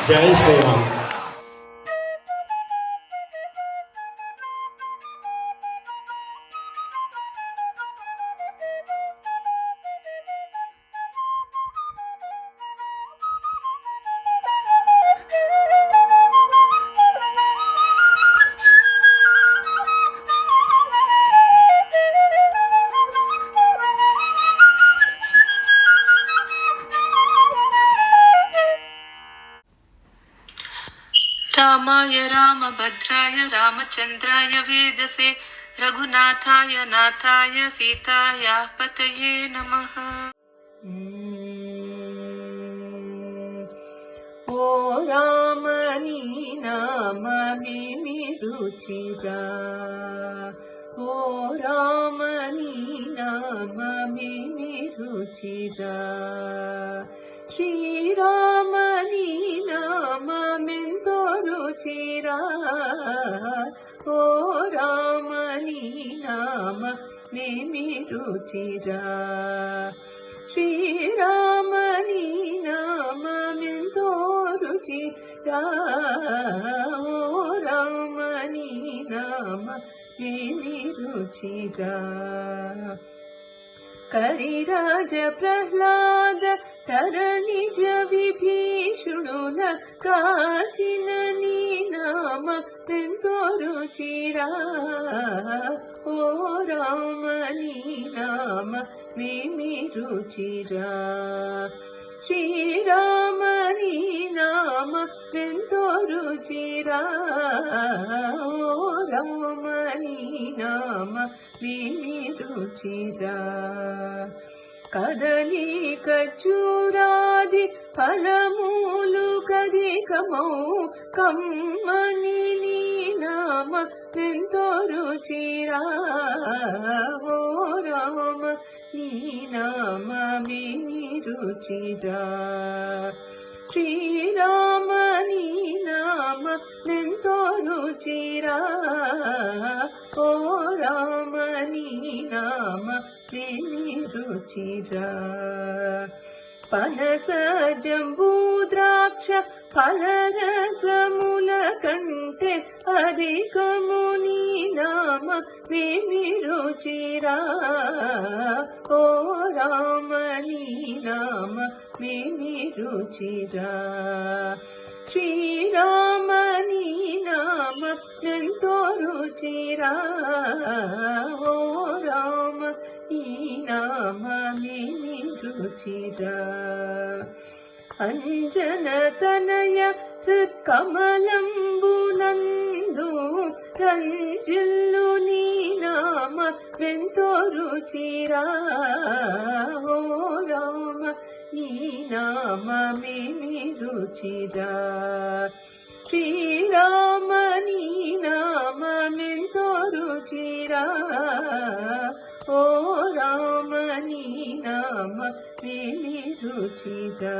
జై శ్రీరామ్. रामाय रामभद्राय रामचन्द्राय वेदसे रघुनाथाय नाथाय सीताया पतये नमः। ओ रामनी नाममिमि रुचिरा, ओ रामनी नाममिमि रुचिरा, శ్రీరామని నామమెంతో రుచిరా, ఓ రామని నామమేమి రుచిరా, శ్రీరామని నామమెంతో రుచిరా, ఓ రామని నామమేమి రుచిరా. కరిరాజ ప్రహ్లాద తరణిజ విభీషణుల కాచిన నీ నామ ఎంతో రుచిరా, ఓ రామ నీ నామ మేమి రుచిరా, శ్రీరామ నీ నామ ఎంతో రుచిరా, ఓ రామ నీ నామ మేమి రుచిరా. కదలి ఖర్జూరాది ఫలమూలు కదికమౌ కమ్మని నీ నామ ఎంతో రుచిరా, ఓ రామ నీ నామమేమి రుచిరా, శ్రీరామ నీ నామ ఎంతో రుచిరా, ఓ రామ నీ నామ మేమి రుచిరా. పనస జంబూద్రాక్ష ఫలరసముల కంటే అధికము నీ నామ మేమి రుచిరా, ఓ రామ నీ నామ మేమి రుచిరా, శ్రీరామ నీ నామ ఎంతో రుచిరా, ఓ రామ నీ నామ మేమి రుచిరా. అంజన తనయ హృత్కమలంబునందు రంజిల్లు నీ నామ ఎంతో రుచిరా, ఓ రామ నీ నామ మేమి రుచిరా, శ్రీరామ నీ నామ ఎంతో రుచిరా, ఓ రామ నీ నామ మేమి రుచిరా.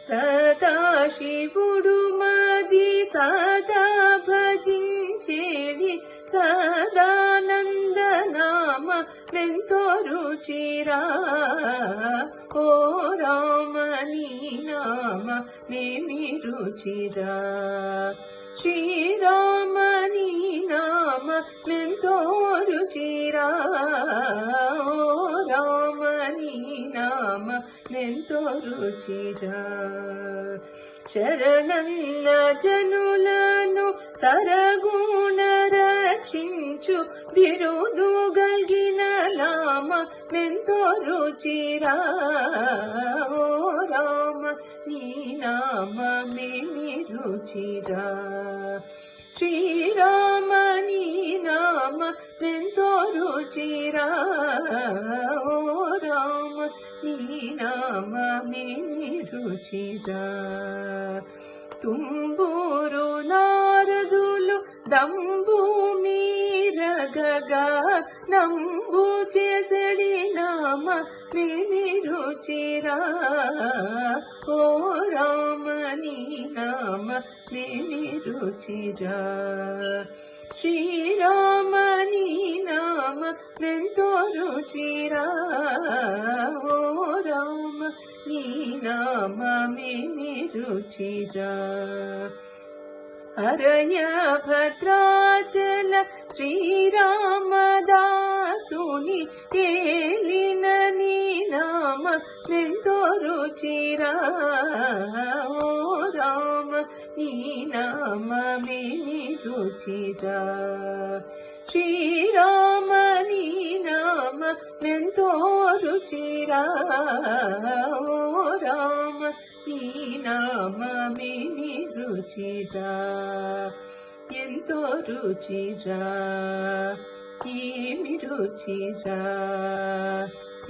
సదాశివుడు మది సదా భజించేది సదానంద నామ ఎంతో రుచిరా, ఓ రామ నీ నామ మేమి రుచిరా, శ్రీరామ నీ నామ ఎంతో రుచిరా, ఓ రామ నీ నామ ఎంతో రుచిరా. శరణన్న జనులను సరగుణ రక్షించు బిరుదు గల్గిన నామ ఎంతో రుచిరా, ఓ రామ నీ నామ మేమి రుచిరా, శ్రీరామ నీ నామ ఎంతో రుచిరా, ఓ రామ నీ నామ మేమి రుచిరా. తుంబూరు నారదులు దంబు మీరగగా నంబు చేసడి నామ మేమి రుచిరా, ఓ రామ నీ నామ మేమి రుచిరా, శ్రీరామ నీ నామ ఎంతో రుచిరా, ఓ రామ నీ నామమేమి రుచిరా హరయ భద్రాచల శ్రీరామదాసుని తేలిన నీ నామమెంతో రుచిరా ఓ రామ నీ నామమేమి రుచిరా శ్రీరామ నీ నామమెంతో రుచిరా ఓ రామ నీ నామమేమి రుచిరా ఎంతో రుచిరా ఏమి రుచిరా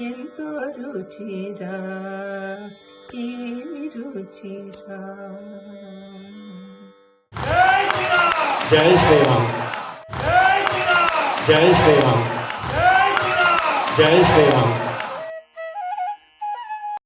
ఎంతో రుచిరా ఏమి రుచిరా. జై శ్రీరామ్ జై శ్రీరామ్ జై శ్రీరామ్.